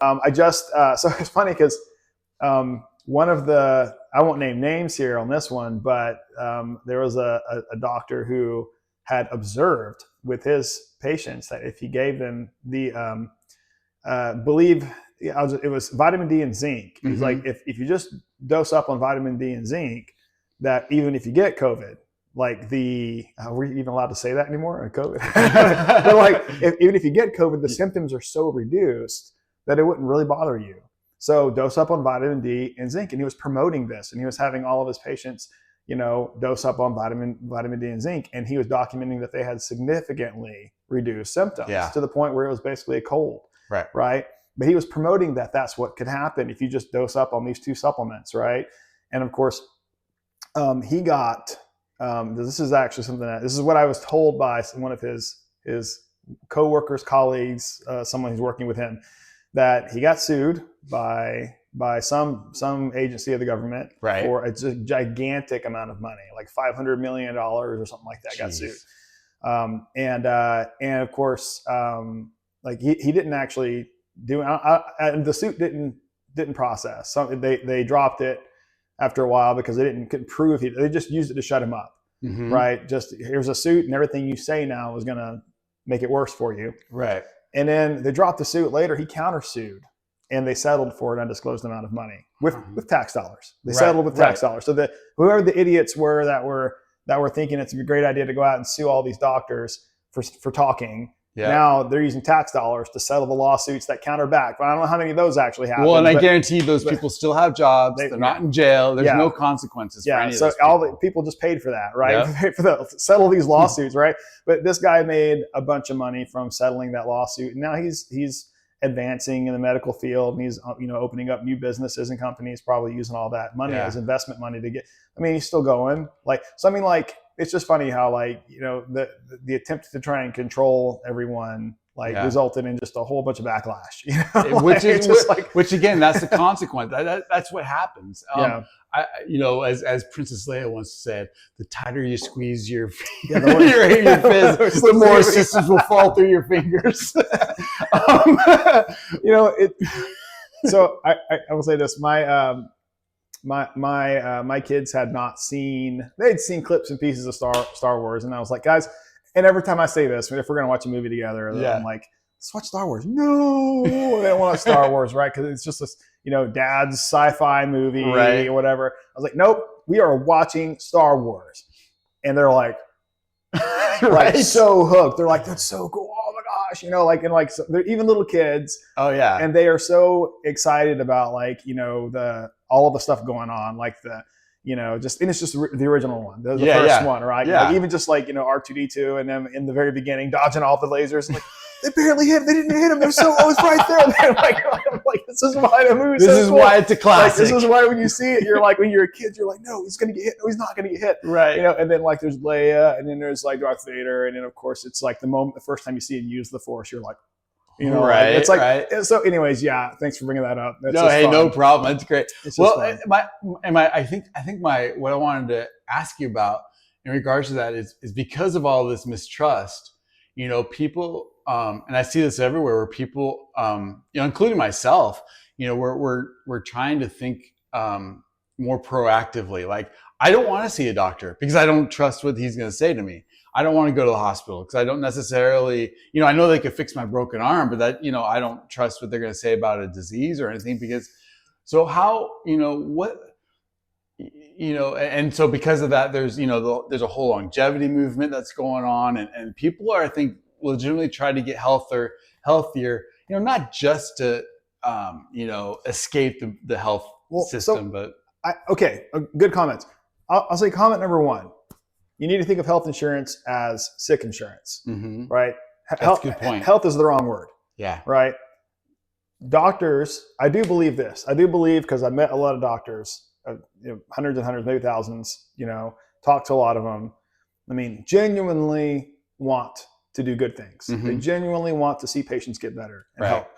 So it's funny because one of the, I won't name names here on this one, but there was a doctor who had observed with his patients that if he gave them the, it was vitamin D and zinc. He's Mm-hmm. like, if you just dose up on vitamin D and zinc, that even if you get COVID, like are we even allowed to say that anymore? COVID. But like, even if you get COVID, the symptoms are so reduced that it wouldn't really bother you. So dose up on vitamin D and zinc. And he was promoting this, and he was having all of his patients, dose up on vitamin D and zinc. And he was documenting that they had significantly reduced symptoms to the point where it was basically a cold. Right. But he was promoting that that's what could happen if you just dose up on these two supplements. Right. And of course, he got, this is actually this is what I was told by one of his coworkers, colleagues, someone who's working with him, that he got sued by some agency of the government for a gigantic amount of money, like $500 million or something like that. Got sued. And of course, like he didn't actually do, the suit didn't process. They dropped it after a while because they couldn't prove they just used it to shut him up. Mm-hmm. Right. Just here's a suit, and everything you say now is going to make it worse for you. Right. And then they dropped the suit later. He countersued, and they settled for an undisclosed amount of money with tax dollars. They settled with tax dollars. So that whoever the idiots were that were thinking it's a great idea to go out and sue all these doctors for talking. Yeah. Now they're using tax dollars to settle the lawsuits that counter back. But I don't know how many of those actually happen. Well, and I guarantee those people still have jobs. They're not in jail. There's no consequences for any of those people. All the people just paid for that, right? Settle these lawsuits, right? But this guy made a bunch of money from settling that lawsuit. And now he's advancing in the medical field, and he's opening up new businesses and companies, probably using all that money as investment money to get. I mean, he's still going. It's just funny how the attempt to try and control everyone resulted in just a whole bunch of backlash. Which again, that's the consequence. That's what happens. As Princess Leia once said, the tighter you squeeze your fist, the more systems will fall through your fingers. So I will say this: my kids had not seen. They'd seen clips and pieces of Star Wars, and I was like, guys. And every time I say this, if we're gonna watch a movie together, I'm like, let's watch Star Wars. No, they don't want Star Wars, right? Because it's just this, dad's sci-fi movie or whatever. I was like, nope, we are watching Star Wars, and they're like, so hooked. They're like, that's so cool. Oh my gosh, so they're even little kids. Oh yeah, and they are so excited about all of the stuff going on, and it's just the original one, the first one, right? Yeah. Even just R2D2 and them in the very beginning dodging all the lasers. Like, they barely hit him. They didn't hit him. They're so always right there. I'm like, this is why the movie's This is why it's a classic. This is why when you see it, you're like, when you're a kid, you're like, no, he's gonna get hit. No, he's not gonna get hit. Right. And then there's Leia, and then there's Darth Vader, and then of course it's the first time you see him use the Force, you're like. So anyways, thanks for bringing that up. That's no problem. That's great. Well, I think what I wanted to ask you about in regards to that is because of all this mistrust, people, and I see this everywhere where people, including myself, we're trying to think more proactively. Like, I don't want to see a doctor because I don't trust what he's going to say to me. I don't want to go to the hospital because I don't necessarily, I know they could fix my broken arm, but that, I don't trust what they're going to say about a disease or anything so because of that, there's a whole longevity movement that's going on, and people are, I think, legitimately trying to get healthier, not just to, escape the health system, but. Good comments. I'll say comment number one. You need to think of health insurance as sick insurance, right? That's a good point. Health is the wrong word. Yeah. Right? Doctors, I do believe this. I do believe, because I met a lot of doctors, hundreds and hundreds, maybe thousands, talked to a lot of them. I mean, genuinely want to do good things. They genuinely want to see patients get better and help.